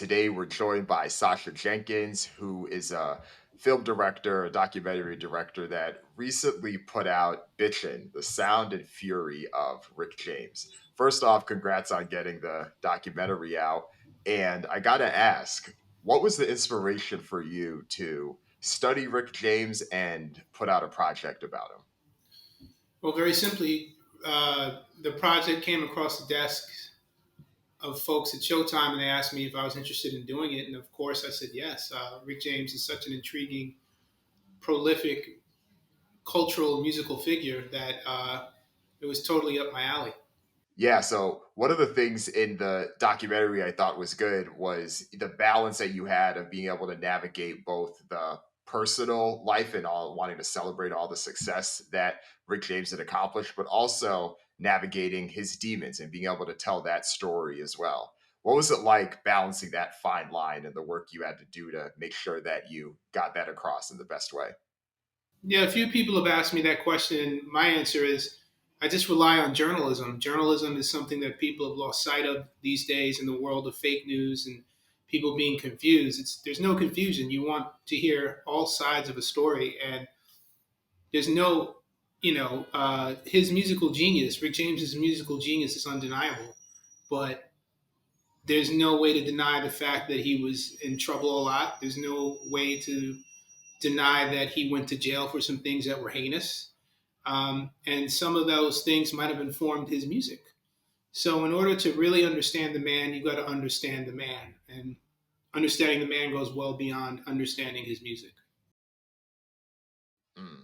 Today we're joined by Sacha Jenkins, who is a film director, a documentary director that recently put out Bitchin, the sound and fury of Rick James. First off, congrats on getting the documentary out. And I got to ask, what was the inspiration for you to study Rick James and put out a project about him? Well, very simply, the project came across the desk of folks at Showtime, and they asked me if I was interested in doing it. And of course, I said yes. Rick James is such an intriguing, prolific, cultural, musical figure that it was totally up my alley. Yeah, so one of the things in the documentary I thought was good was the balance that you had of being able to navigate both the personal life and all wanting to celebrate all the success that Rick James had accomplished, but also navigating his demons and being able to tell that story as well. What was it like balancing that fine line and the work you had to do to make sure that you got that across in the best way? Yeah, a few people have asked me that question. My answer is I just rely on journalism. Journalism is something that people have lost sight of these days in the world of fake news and people being confused. There's no confusion. You want to hear all sides of a story, and there's no, his musical genius. Rick James's musical genius is undeniable, but there's no way to deny the fact that he was in trouble a lot. There's no way to deny that he went to jail for some things that were heinous. And some of those things might have informed his music. So, in order to really understand the man, you got to understand the man. And understanding the man goes well beyond understanding his music. Mm.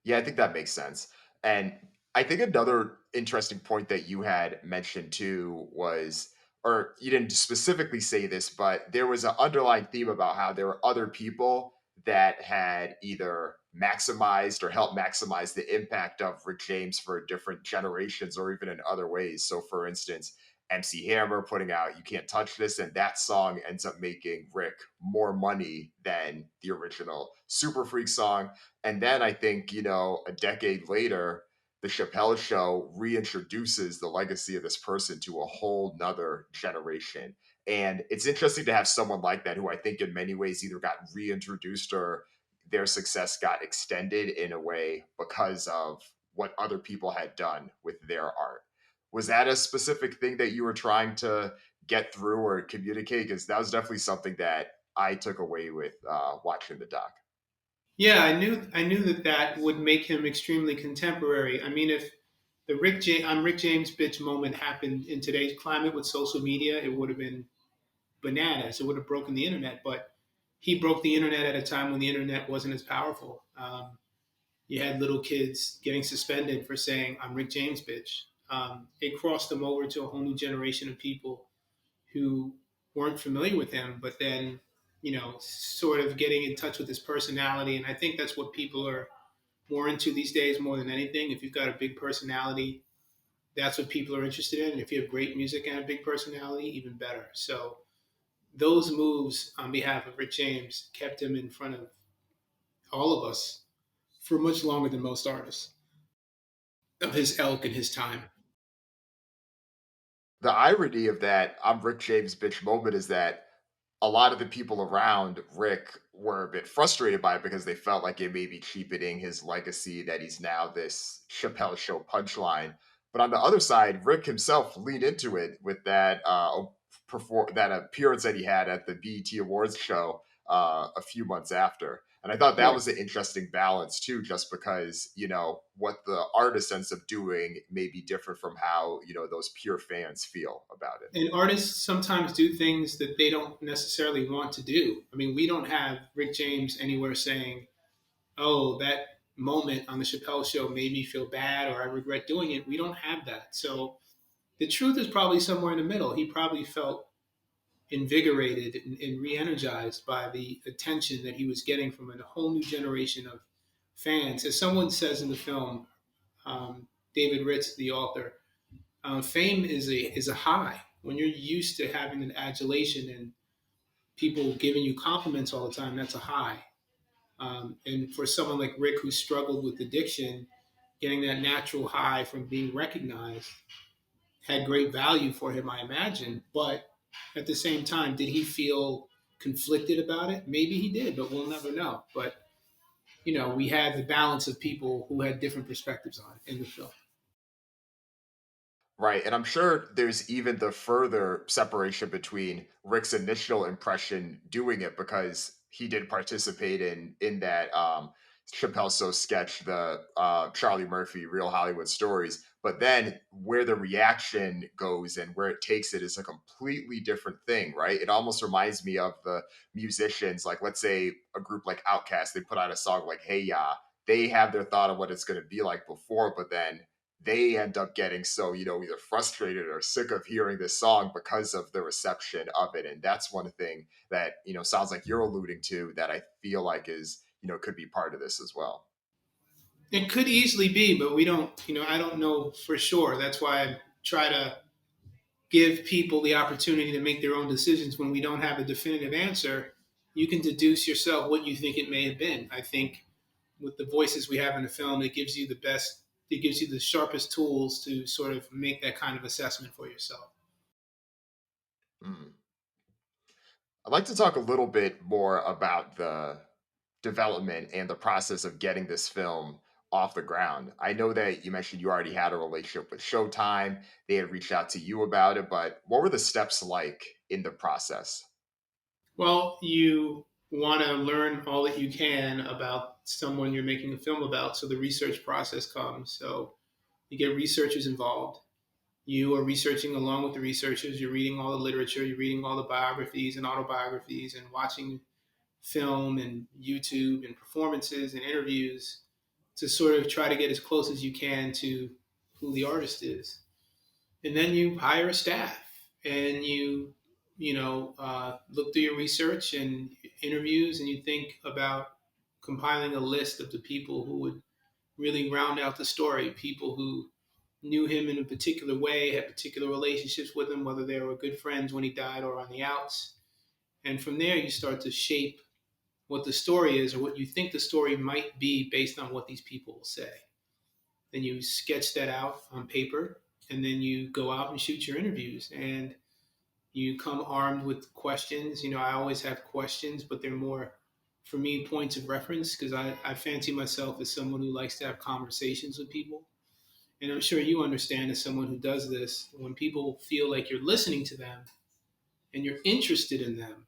Yeah, I think that makes sense. And I think another interesting point that you had mentioned too was, or you didn't specifically say this, but there was an underlying theme about how there were other people that had either maximized or helped maximize the impact of Rick James for different generations or even in other ways. So, for instance, MC Hammer putting out You Can't Touch This, and that song ends up making Rick more money than the original Super Freak song. And then I think, a decade later, the Chappelle show reintroduces the legacy of this person to a whole nother generation. And it's interesting to have someone like that who I think in many ways either got reintroduced or their success got extended in a way because of what other people had done with their art. Was that a specific thing that you were trying to get through or communicate? Because that was definitely something that I took away with watching the doc. Yeah, I knew that that would make him extremely contemporary. I mean, if the I'm Rick James bitch moment happened in today's climate with social media, it would have been bananas. It would have broken the internet. But he broke the internet at a time when the internet wasn't as powerful. You had little kids getting suspended for saying "I'm Rick James, bitch." It crossed him over to a whole new generation of people who weren't familiar with him, but then sort of getting in touch with his personality. And I think that's what people are more into these days more than anything. If you've got a big personality, that's what people are interested in. And if you have great music and a big personality, even better. So those moves on behalf of Rick James kept him in front of all of us for much longer than most artists of his ilk and his time. The irony of that I'm Rick James bitch moment is that a lot of the people around Rick were a bit frustrated by it because they felt like it may be cheapening his legacy that he's now this Chappelle show punchline. But on the other side, Rick himself leaned into it with that appearance that he had at the BET Awards show a few months after. And I thought that Right. was an interesting balance too, just because, what the artist ends up doing may be different from how, those pure fans feel about it. And artists sometimes do things that they don't necessarily want to do. I mean, we don't have Rick James anywhere saying, "Oh, that moment on the Chappelle show made me feel bad," or "I regret doing it." We don't have that. So the truth is probably somewhere in the middle. He probably felt invigorated and re-energized by the attention that he was getting from a whole new generation of fans. As someone says in the film, David Ritz, the author, fame is a high. When you're used to having an adulation and people giving you compliments all the time, that's a high. And for someone like Rick who struggled with addiction, getting that natural high from being recognized had great value for him, I imagine. But At the same time, did he feel conflicted about it? Maybe he did, but we'll never know. But we had the balance of people who had different perspectives on it in the film. Right, and I'm sure there's even the further separation between Rick's initial impression doing it because he did participate in that Chappelle Show sketch, the Charlie Murphy Real Hollywood Stories, but then where the reaction goes and where it takes it is a completely different thing, right? It almost reminds me of the musicians, like let's say a group like Outkast, they put out a song like "Hey Ya," they have their thought of what it's going to be like before, but then they end up getting so either frustrated or sick of hearing this song because of the reception of it. And that's one thing that sounds like you're alluding to that I feel like is could be part of this as well. It could easily be, but we don't. I don't know for sure. That's why I try to give people the opportunity to make their own decisions when we don't have a definitive answer. You can deduce yourself what you think it may have been. I think with the voices we have in the film, it gives you the best, it gives you the sharpest tools to sort of make that kind of assessment for yourself. Mm. I'd like to talk a little bit more about the development and the process of getting this film off the ground. I know that you mentioned you already had a relationship with Showtime. They had reached out to you about it, but what were the steps like in the process? Well, you want to learn all that you can about someone you're making a film about, so the research process comes. So you get researchers involved. You are researching along with the researchers. You're reading all the literature. You're reading all the biographies and autobiographies and watching film and YouTube and performances and interviews to sort of try to get as close as you can to who the artist is. And then you hire a staff and you look through your research and interviews, and you think about compiling a list of the people who would really round out the story, people who knew him in a particular way, had particular relationships with him, whether they were good friends when he died or on the outs. And from there, you start to shape what the story is or what you think the story might be based on what these people will say. Then you sketch that out on paper, and then you go out and shoot your interviews. And you come armed with questions. I always have questions, but they're more, for me, points of reference because I fancy myself as someone who likes to have conversations with people. And I'm sure you understand as someone who does this, when people feel like you're listening to them and you're interested in them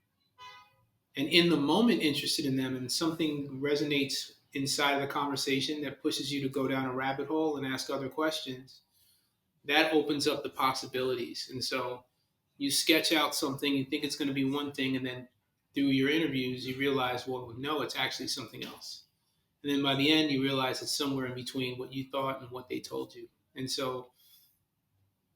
and in the moment interested in them, and something resonates inside of the conversation that pushes you to go down a rabbit hole and ask other questions, that opens up the possibilities. And so you sketch out something, you think it's going to be one thing, and then through your interviews, you realize, well, no, it's actually something else. And then by the end, you realize it's somewhere in between what you thought and what they told you. And so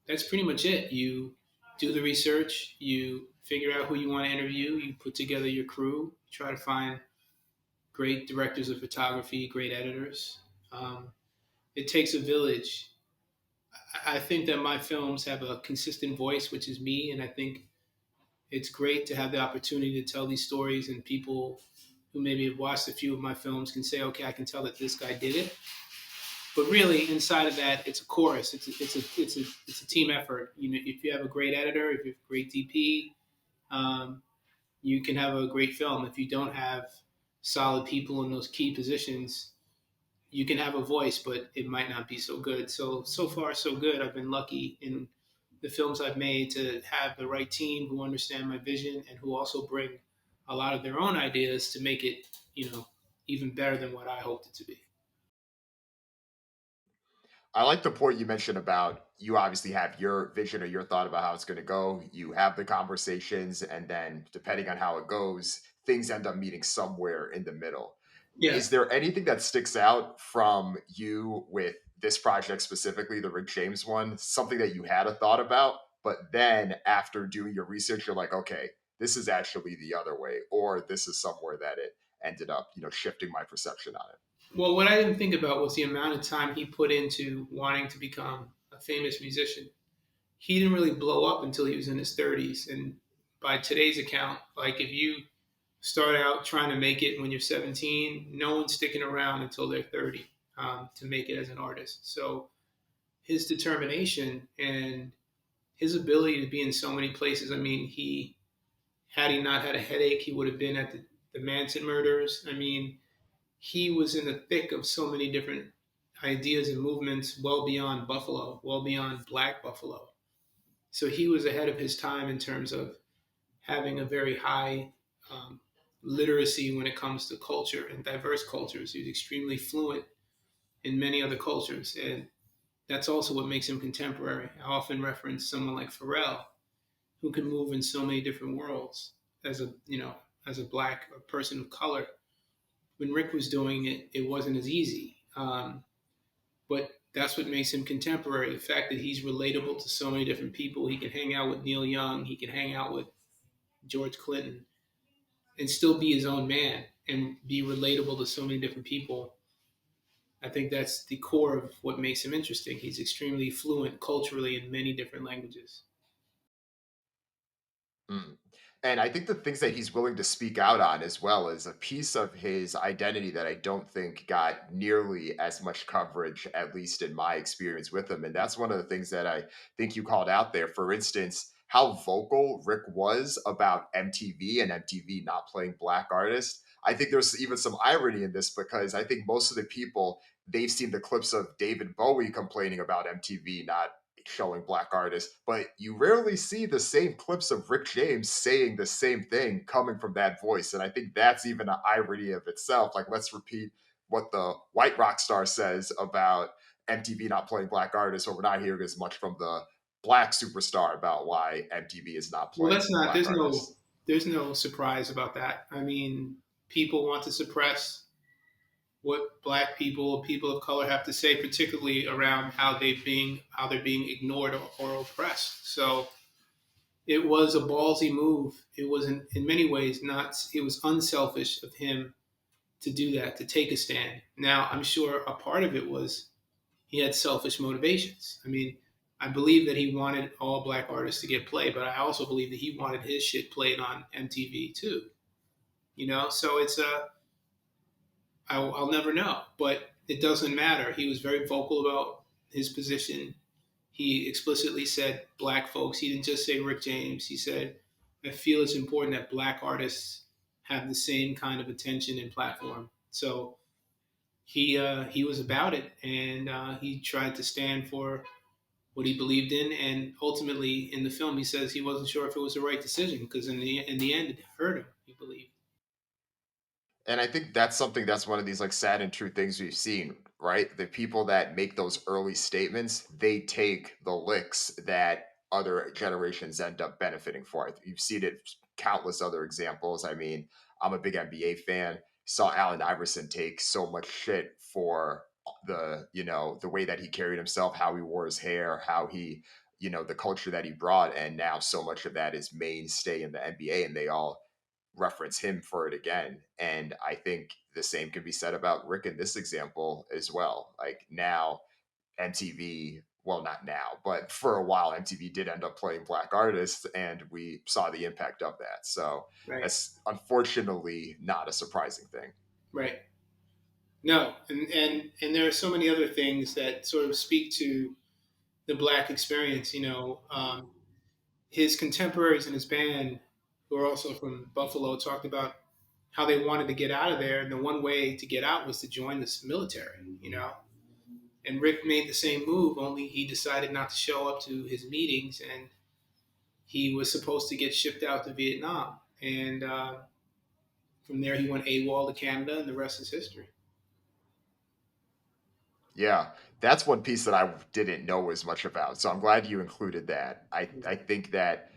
that's pretty much it. You do the research, you figure out who you want to interview, you put together your crew, try to find great directors of photography, great editors. It takes a village. I think that my films have a consistent voice, which is me, and I think it's great to have the opportunity to tell these stories, and people who maybe have watched a few of my films can say, okay, I can tell that this guy did it. But really, inside of that, it's a chorus. It's a team effort. If you have a great editor, if you have a great DP, um, you can have a great film. If you don't have solid people in those key positions, you can have a voice, but it might not be so good. So far, so good. I've been lucky in the films I've made to have the right team who understand my vision and who also bring a lot of their own ideas to make it, even better than what I hoped it to be. I like the point you mentioned about you obviously have your vision or your thought about how it's going to go. You have the conversations, and then depending on how it goes, things end up meeting somewhere in the middle. Yeah. Is there anything that sticks out from you with this project specifically, the Rick James one, something that you had a thought about, but then after doing your research, you're like, okay, this is actually the other way, or this is somewhere that it ended up, shifting my perception on it. Well, what I didn't think about was the amount of time he put into wanting to become a famous musician. He didn't really blow up until he was in his 30s. And by today's account, like if you start out trying to make it when you're 17, no one's sticking around until they're 30 to make it as an artist. So his determination and his ability to be in so many places. I mean, he had he not had a headache, he would have been at the Manson murders. I mean, he was in the thick of so many different ideas and movements well beyond Buffalo, well beyond Black Buffalo. So he was ahead of his time in terms of having a very high um, literacy when it comes to culture and diverse cultures. He was extremely fluent in many other cultures, and that's also what makes him contemporary. I often reference someone like Pharrell, who can move in so many different worlds as a as a black or person of color. When Rick was doing it, it wasn't as easy. But that's what makes him contemporary. The fact that he's relatable to so many different people. He can hang out with Neil Young. He can hang out with George Clinton and still be his own man and be relatable to so many different people. I think that's the core of what makes him interesting. He's extremely fluent culturally in many different languages. Mm. And I think the things that he's willing to speak out on as well is a piece of his identity that I don't think got nearly as much coverage, at least in my experience with him. And that's one of the things that I think you called out there. For instance, how vocal Rick was about MTV and MTV not playing black artists. I think there's even some irony in this because I think most of the people they've seen the clips of David Bowie complaining about MTV not showing black artists, but you rarely see the same clips of Rick James saying the same thing coming from that voice. And I think that's even an irony of itself. Like, let's repeat what the white rock star says about MTV not playing black artists, but we're not hearing as much from the black superstar about why MTV is not Well, that's playing not. black There's artists. there's no surprise about that. I mean, people want to suppress what black people, people of color have to say, particularly around how they're being ignored or oppressed. So it was a ballsy move. It was in many ways not. It was unselfish of him to do that, to take a stand. Now, I'm sure a part of it was he had selfish motivations. I mean, I believe that he wanted all black artists to get played, but I also believe that he wanted his shit played on MTV too. So it's a I'll never know, but it doesn't matter. He was very vocal about his position. He explicitly said black folks. He didn't just say Rick James. He said, I feel it's important that black artists have the same kind of attention and platform. So he was about it, and he tried to stand for what he believed in. And ultimately, in the film, he says he wasn't sure if it was the right decision because in the end, it hurt him. He believed. And I think that's something that's one of these like sad and true things we've seen, right? The people that make those early statements, they take the licks that other generations end up benefiting for. You've seen it countless other examples. I mean, I'm a big NBA fan. Saw Allen Iverson take so much shit for the way that he carried himself, how he wore his hair, how he, the culture that he brought, and now so much of that is mainstay in the NBA, and they all reference him for it again. And I think the same can be said about Rick in this example as well. Like now, MTV, well, not now, but for a while, MTV did end up playing black artists, and we saw the impact of that. So Right. that's unfortunately not a surprising thing. Right. No, and there are so many other things that sort of speak to the black experience. His contemporaries in his band, who are also from Buffalo, talked about how they wanted to get out of there, and the one way to get out was to join the military. And Rick made the same move, only he decided not to show up to his meetings, and he was supposed to get shipped out to Vietnam. And from there, he went AWOL to Canada, and the rest is history. Yeah, that's one piece that I didn't know as much about. So I'm glad you included that. I think that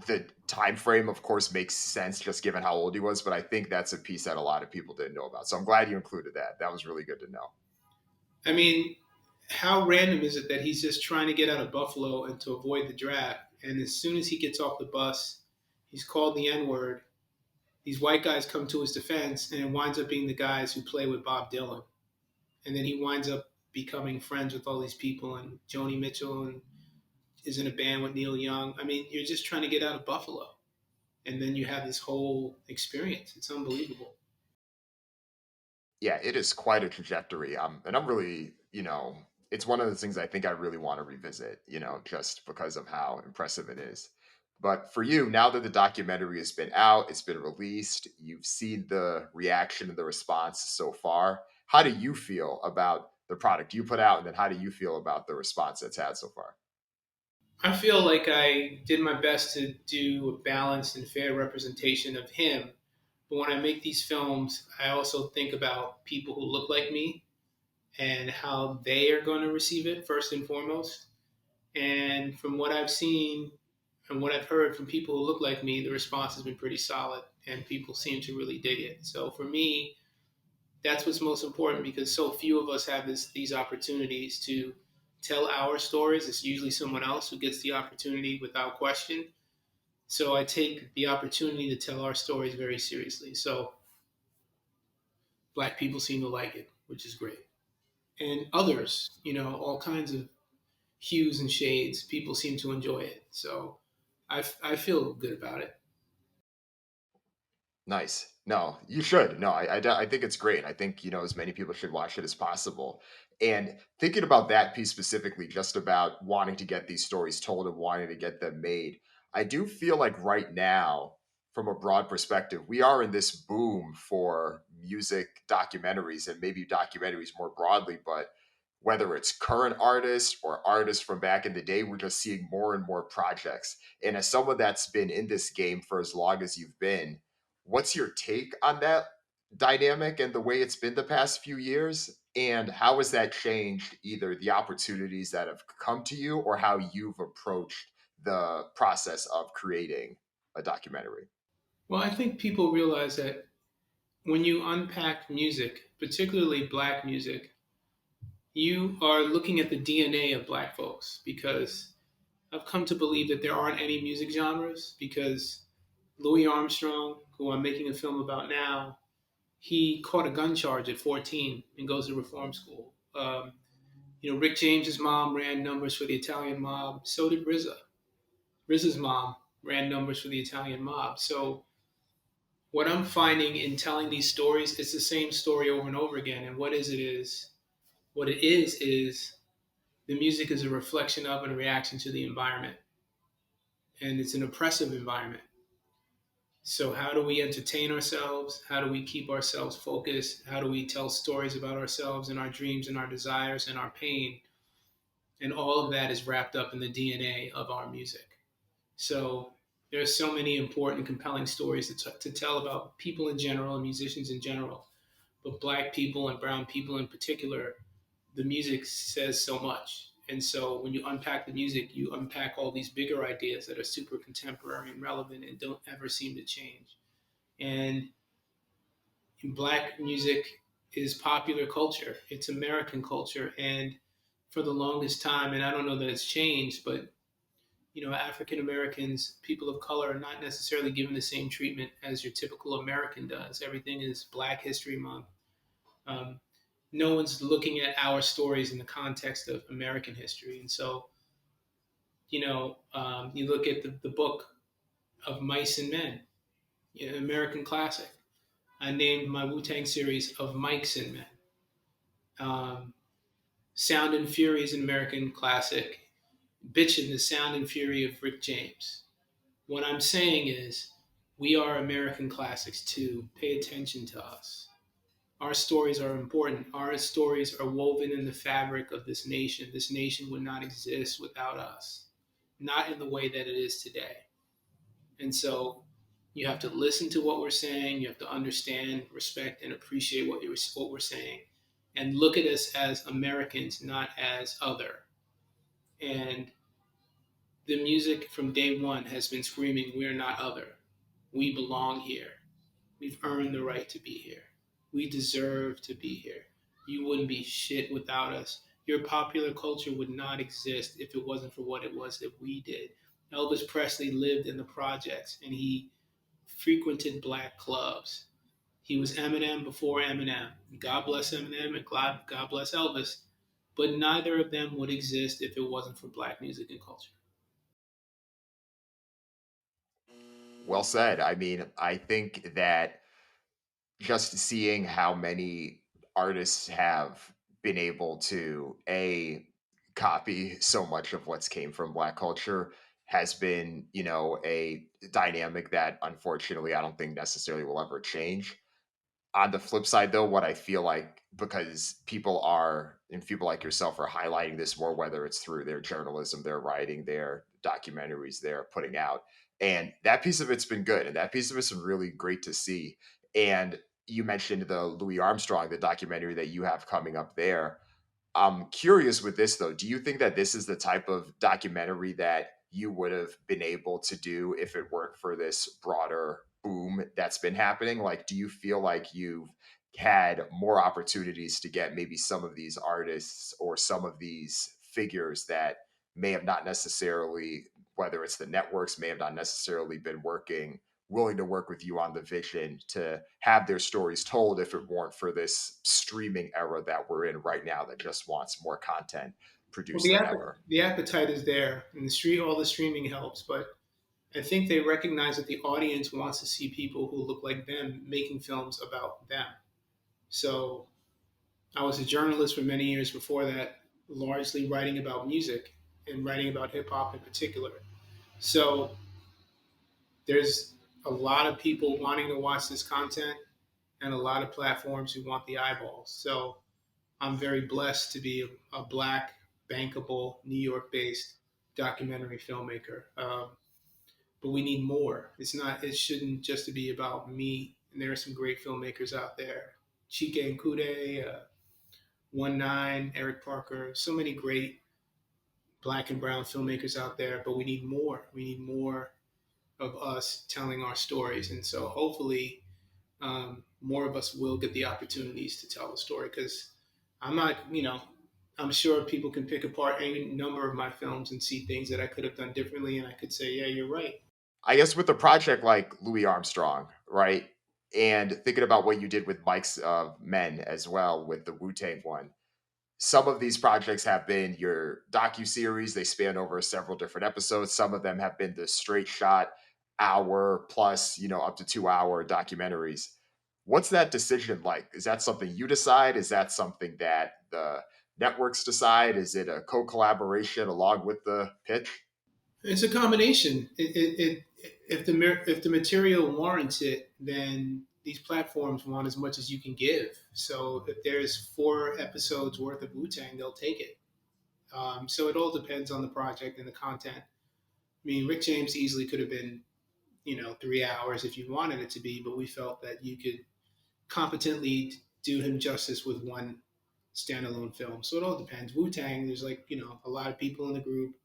the time frame, of course, makes sense just given how old he was, but I think that's a piece that a lot of people didn't know about. So I'm glad you included that. That was really good to know. I mean, how random is it that he's just trying to get out of Buffalo and to avoid the draft? And as soon as he gets off the bus, he's called the N word. These white guys come to his defense, and it winds up being the guys who play with Bob Dylan. And then he winds up becoming friends with all these people, and Joni Mitchell and is in a band with Neil Young. I mean, you're just trying to get out of Buffalo, and then you have this whole experience. It's unbelievable. Yeah, it is quite a trajectory. And I'm really, it's one of the things I think I really want to revisit, just because of how impressive it is. But for you, now that the documentary has been out, it's been released, you've seen the reaction and the response so far. How do you feel about the product you put out? And then how do you feel about the response it's had so far? I feel like I did my best to do a balanced and fair representation of him. But when I make these films, I also think about people who look like me and how they are going to receive it first and foremost. And from what I've seen and what I've heard from people who look like me, the response has been pretty solid and people seem to really dig it. So for me, that's what's most important because so few of us have these opportunities to tell our stories. It's usually someone else who gets the opportunity without question. So I take the opportunity to tell our stories very seriously. So black people seem to like it, which is great. And others, all kinds of hues and shades, people seem to enjoy it. So I feel good about it. Nice. No, you should. No, I think it's great. I think, as many people should watch it as possible. And thinking about that piece specifically, just about wanting to get these stories told and wanting to get them made, I do feel like right now, from a broad perspective, we are in this boom for music documentaries and maybe documentaries more broadly, but whether it's current artists or artists from back in the day, we're just seeing more and more projects. And as someone that's been in this game for as long as you've been, what's your take on that dynamic and the way it's been the past few years? And how has that changed either the opportunities that have come to you or how you've approached the process of creating a documentary? Well, I think people realize that when you unpack music, particularly black music, you are looking at the DNA of black folks because I've come to believe that there aren't any music genres because Louis Armstrong, who I'm making a film about now, he caught a gun charge at 14 and goes to reform school. Rick James's mom ran numbers for the Italian mob. So did RZA. RZA's mom ran numbers for the Italian mob. So what I'm finding in telling these stories, it's the same story over and over again. And what it is the music is a reflection of and a reaction to the environment. And it's an oppressive environment. So, how do we entertain ourselves? How do we keep ourselves focused? How do we tell stories about ourselves and our dreams and our desires and our pain? And all of that is wrapped up in the DNA of our music. So, there's so many important, compelling stories to tell about people in general and musicians in general, but black people and brown people in particular. The music says so much. And so when you unpack the music, you unpack all these bigger ideas that are super contemporary and relevant and don't ever seem to change. And black music is popular culture. It's American culture. And for the longest time, and I don't know that it's changed, but African Americans, people of color, are not necessarily given the same treatment as your typical American does. Everything is Black History Month. Um, no one's looking at our stories in the context of American history. And so, you look at the book of Mice and Men, American classic. I named my Wu Tang series of Mikes and Men. Um, Sound and Fury is an American classic. Bitchin, the Sound and Fury of Rick James. What I'm saying is, we are American classics too. Pay attention to us. Our stories are important. Our stories are woven in the fabric of this nation. This nation would not exist without us, not in the way that it is today. And so you have to listen to what we're saying. You have to understand, respect, and appreciate what we're saying, and look at us as Americans, not as other. And the music from day one has been screaming, "We're not other. We belong here. We've earned the right to be here. We deserve to be here. You wouldn't be shit without us. Your popular culture would not exist if it wasn't for what it was that we did." Elvis Presley lived in the projects and he frequented black clubs. He was Eminem before Eminem. God bless Eminem and God bless Elvis. But neither of them would exist if it wasn't for black music and culture. Well said. I mean, I think that just seeing how many artists have been able to a copy so much of what's came from Black culture has been, a dynamic that unfortunately I don't think necessarily will ever change. On the flip side, though, what I feel like, because people are, and people like yourself are highlighting this more, whether it's through their journalism, their writing, their documentaries they're putting out, and that piece of it's been good, and that piece of it's been really great to see. And you mentioned the Louis Armstrong, the documentary that you have coming up there. I'm curious with this though. Do you think that this is the type of documentary that you would have been able to do if it weren't for this broader boom that's been happening? Like, do you feel like you've had more opportunities to get maybe some of these artists or some of these figures that may have not necessarily, whether it's the networks, may have not necessarily been willing to work with you on the vision to have their stories told if it weren't for this streaming era that we're in right now that just wants more content Well, produced than ever? the appetite is there, and all the streaming helps. But I think they recognize that the audience wants to see people who look like them making films about them. So I was a journalist for many years before that, largely writing about music and writing about hip hop in particular. So there's a lot of people wanting to watch this content and a lot of platforms who want the eyeballs. So I'm very blessed to be a black, bankable, New York based documentary filmmaker. But we need more. It shouldn't just be about me. And there are some great filmmakers out there. Chike and Kude, 1 9, Eric Parker, so many great black and brown filmmakers out there, but we need more. We need more of us telling our stories. And so hopefully more of us will get the opportunities to tell the story because I'm not, I'm sure people can pick apart any number of my films and see things that I could have done differently. And I could say, yeah, you're right. I guess with a project like Louis Armstrong, right? And thinking about what you did with Mike's Men as well with the Wu Tang one, some of these projects have been your docu series. They span over several different episodes. Some of them have been the straight shot hour plus, up to 2 hour documentaries. What's that decision like? Is that something you decide? Is that something that the networks decide? Is it a co-collaboration along with the pitch? It's a combination. If the material warrants it, then these platforms want as much as you can give. So if there's 4 episodes worth of Wu Tang, they'll take it. So it all depends on the project and the content. I mean, Rick James easily could have been, 3 hours if you wanted it to be, but we felt that you could competently do him justice with one standalone film. So it all depends. Wu Tang, there's like, a lot of people in the group,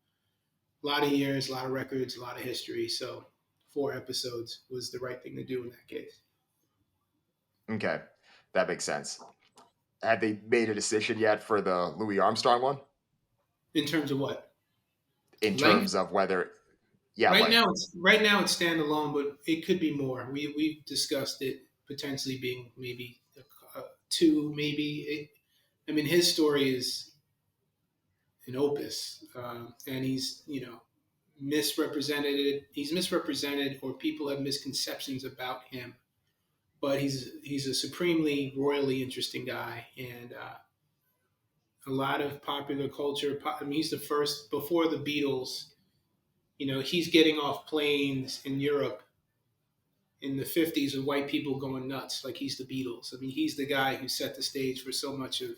a lot of years, a lot of records, a lot of history. So 4 episodes was the right thing to do in that case. Okay, that makes sense. Have they made a decision yet for the Louis Armstrong one In terms of what? in Length? terms of whether, yeah, length? Right now it's standalone, but it could be more. We've discussed it potentially being maybe 2, maybe. I mean, his story is an opus, and he's misrepresented. He's misrepresented, or people have misconceptions about him. But he's a supremely royally interesting guy, and a lot of popular culture. I mean, he's the first before the Beatles. He's getting off planes in Europe in the 50s with white people going nuts like he's the Beatles. I mean, he's the guy who set the stage for so much of,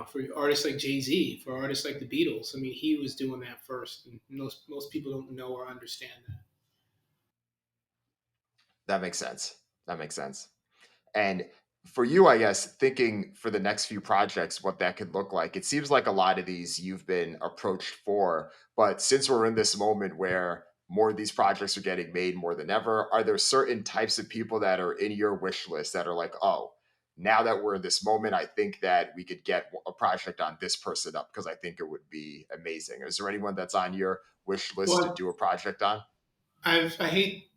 for artists like Jay-Z, for artists like the Beatles. I mean, he was doing that first, and most people don't know or understand that. That makes sense. That makes sense. And for you, I guess, thinking for the next few projects, what that could look like, it seems like a lot of these you've been approached for. But since we're in this moment where more of these projects are getting made more than ever, are there certain types of people that are in your wish list that are like, oh, now that we're in this moment, I think that we could get a project on this person up because I think it would be amazing. Is there anyone that's on your wish list to Well, do a project on? I hate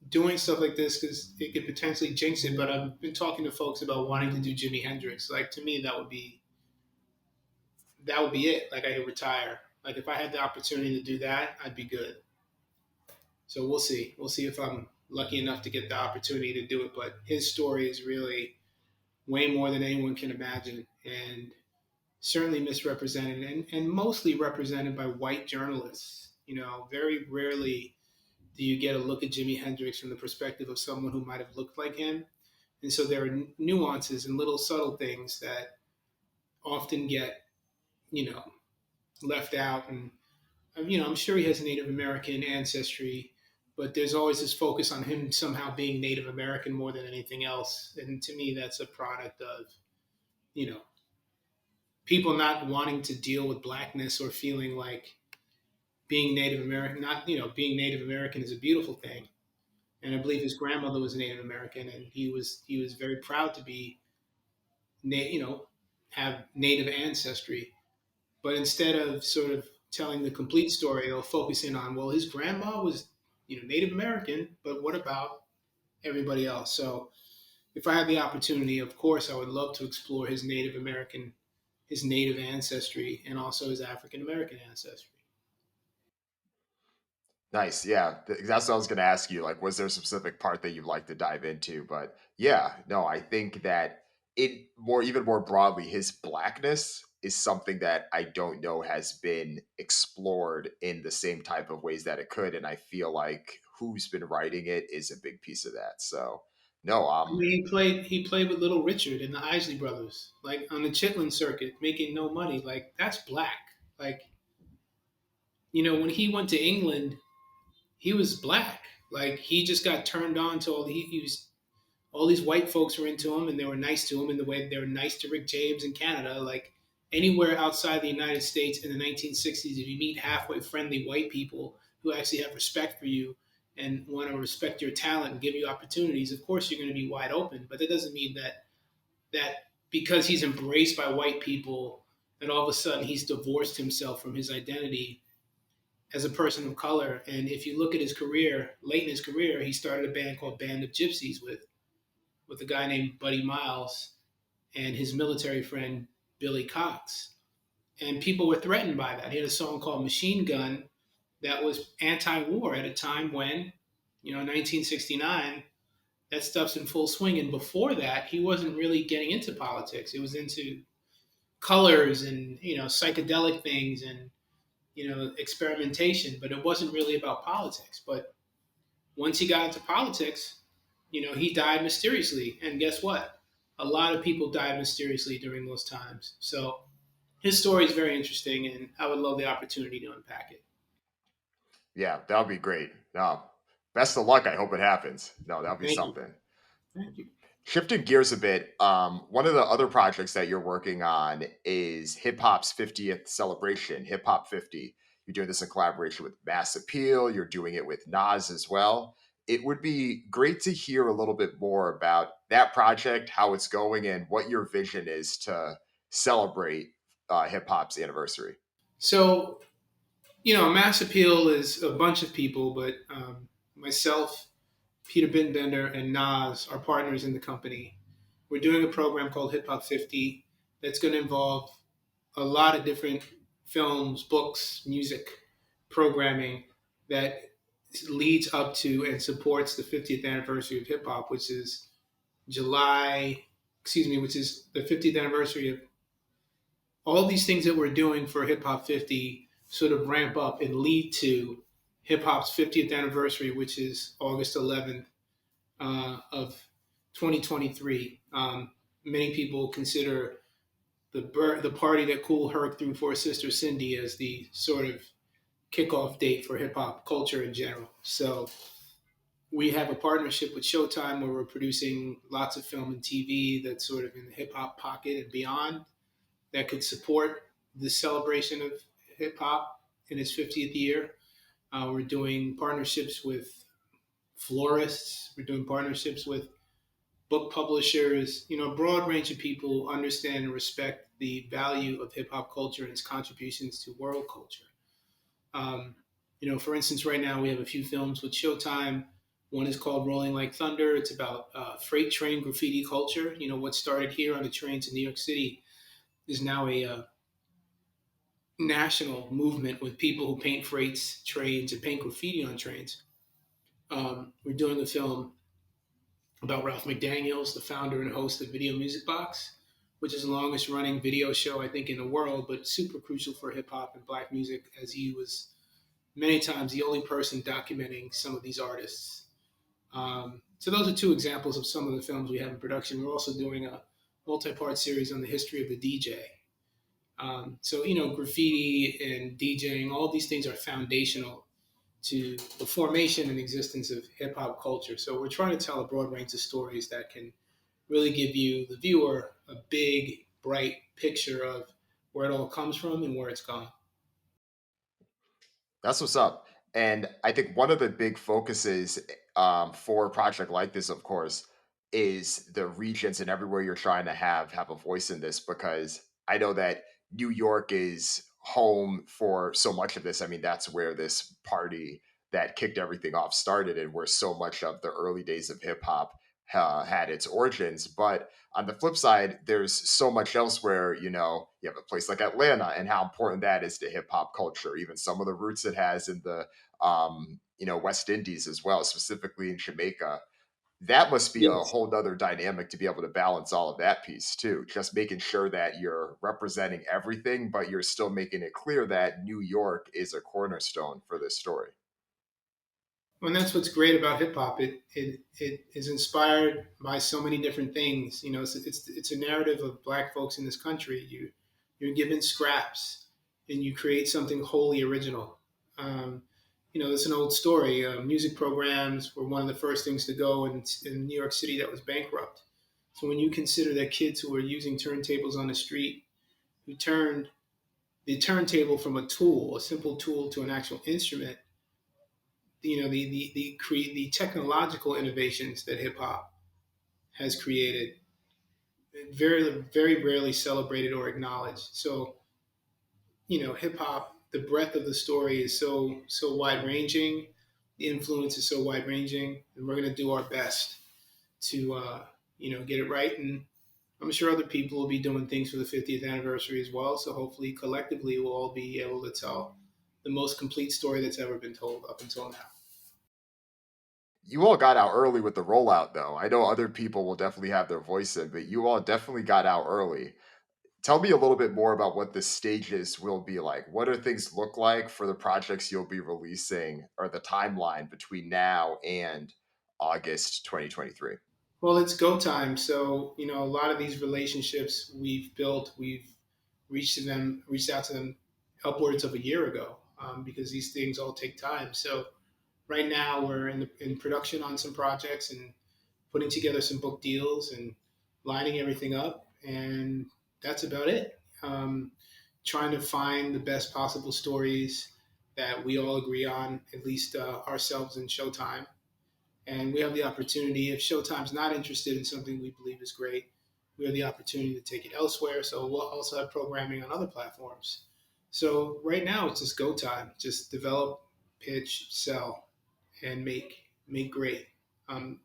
doing stuff like this because it could potentially jinx it. But I've been talking to folks about wanting to do Jimi Hendrix. Like to me, that would be it. Like I could retire. Like if I had the opportunity to do that, I'd be good. So we'll see. We'll see if I'm lucky enough to get the opportunity to do it. But his story is really way more than anyone can imagine, and certainly misrepresented and mostly represented by white journalists. Very rarely do you get a look at Jimi Hendrix from the perspective of someone who might have looked like him. And so there are nuances and little subtle things that often get, you know, left out. And, I'm sure he has Native American ancestry, but there's always this focus on him somehow being Native American more than anything else. And to me, that's a product of, you know, people not wanting to deal with blackness or feeling like being Native American, not, being Native American is a beautiful thing. And I believe his grandmother was Native American, and he was very proud to be, have Native ancestry. But instead of sort of telling the complete story, they'll focus in on, well, his grandma was, Native American, but what about everybody else? So if I had the opportunity, of course, I would love to explore his Native American, his Native ancestry, and also his African American ancestry. Nice. Yeah. That's what I was going to ask you. Like, was there a specific part that you'd like to dive into? But yeah, no, I think that even more broadly, his blackness is something that I don't know has been explored in the same type of ways that it could. And I feel like who's been writing it is a big piece of that. So, no, I mean, he played with Little Richard and the Isley Brothers, like on the Chitlin circuit, making no money. Like that's black. Like when he went to England, he was black. Like he just got turned on to he was all these white folks were into him and they were nice to him in the way they were nice to Rick James in Canada. Like anywhere outside the United States in the 1960s, if you meet halfway friendly white people who actually have respect for you and want to respect your talent and give you opportunities, of course you're going to be wide open. But that doesn't mean that because he's embraced by white people, that all of a sudden he's divorced himself from his identity as a person of color. And if you look at his career, late in his career, he started a band called Band of Gypsies with a guy named Buddy Miles and his military friend Billy Cox. And people were threatened by that. He had a song called Machine Gun that was anti-war at a time when, 1969, that stuff's in full swing. And before that, he wasn't really getting into politics. It was into colors and, psychedelic things and, experimentation, but it wasn't really about politics. But once he got into politics, he died mysteriously. And guess what? A lot of people died mysteriously during those times. So his story is very interesting, and I would love the opportunity to unpack it. yeah, that would be great. No, best of luck. I hope it happens. No, that'll be Thank you. something. Thank you. Shifting gears a bit, one of the other projects that you're working on is hip hop's 50th celebration, Hip Hop 50. You're doing this in collaboration with Mass Appeal. You're doing it with Nas as well. It would be great to hear a little bit more about that project, how it's going, and what your vision is to celebrate hip hop's anniversary. So, Mass Appeal is a bunch of people, but myself, Peter Bitbender, and Nas are partners in the company. We're doing a program called Hip Hop 50 that's going to involve a lot of different films, books, music, programming that leads up to and supports the 50th anniversary of hip hop, which is which is the 50th anniversary of all these things that we're doing for Hip Hop 50 sort of ramp up and lead to hip hop's 50th anniversary, which is August 11th of 2023. Many people consider the party that Cool Herc threw for his sister Cindy as the sort of kickoff date for hip hop culture in general. So we have a partnership with Showtime where we're producing lots of film and TV that's sort of in the hip hop pocket and beyond that could support the celebration of hip hop in its 50th year. We're doing partnerships with florists. We're doing partnerships with book publishers, a broad range of people who understand and respect the value of hip hop culture and its contributions to world culture. Um, for instance, right now we have a few films with Showtime. One is called Rolling Like Thunder. It's about freight train graffiti culture. What started here on the trains in New York City is now a national movement with people who paint freights, trains, and paint graffiti on trains. We're doing a film about Ralph McDaniels, the founder and host of Video Music Box, which is the longest running video show I think in the world, but super crucial for hip hop and black music, as he was many times the only person documenting some of these artists. So those are two examples of some of the films we have in production. We're also doing a multi-part series on the history of the DJ. So graffiti and DJing, all these things are foundational to the formation and existence of hip hop culture. So we're trying to tell a broad range of stories that can really give you, the viewer, a big, bright picture of where it all comes from and where it's gone. That's what's up. And I think one of the big focuses for a project like this, of course, is the regions and everywhere you're trying to have a voice in this, because I know that New York is home for so much of this. I mean, that's where this party that kicked everything off started, and where so much of the early days of hip hop had its origins. But on the flip side, there's so much else where, you have a place like Atlanta and how important that is to hip hop culture, even some of the roots it has in the, West Indies as well, specifically in Jamaica. That must be a Yes. whole nother dynamic to be able to balance all of that piece too. Just making sure that you're representing everything, but you're still making it clear that New York is a cornerstone for this story. And that's what's great about hip hop. It is inspired by so many different things. It's a narrative of black folks in this country. You're given scraps, and you create something wholly original. Um, it's an old story. Music programs were one of the first things to go in New York City that was bankrupt. So when you consider that kids who were using turntables on the street, who turned the turntable from a tool, a simple tool, to an actual instrument, the technological innovations that hip hop has created, very rarely celebrated or acknowledged. So hip hop, the breadth of the story is so wide ranging, the influence is so wide ranging, and we're going to do our best to get it right. And I'm sure other people will be doing things for the 50th anniversary as well. So hopefully, collectively, we'll all be able to tell the most complete story that's ever been told up until now. You all got out early with the rollout, though. I know other people will definitely have their voice in, but you all definitely got out early. Tell me a little bit more about what the stages will be like. What do things look like for the projects you'll be releasing, or the timeline between now and August 2023? Well, it's go time. So, a lot of these relationships we've built, we've reached out to them upwards of a year ago, because these things all take time. So, right now we're in production on some projects and putting together some book deals and lining everything up, and that's about it. Trying to find the best possible stories that we all agree on, at least ourselves and Showtime, and we have the opportunity, if Showtime's not interested in something we believe is great, we have the opportunity to take it elsewhere. So we'll also have programming on other platforms. So right now it's just go time. Just develop, pitch, sell, and make great. Um,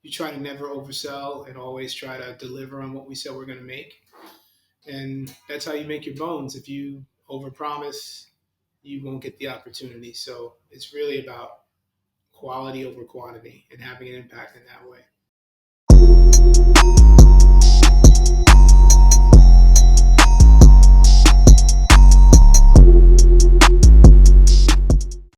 you try to never oversell and always try to deliver on what we said we're going to make. And that's how you make your bones. If you overpromise, you won't get the opportunity. So it's really about quality over quantity and having an impact in that way.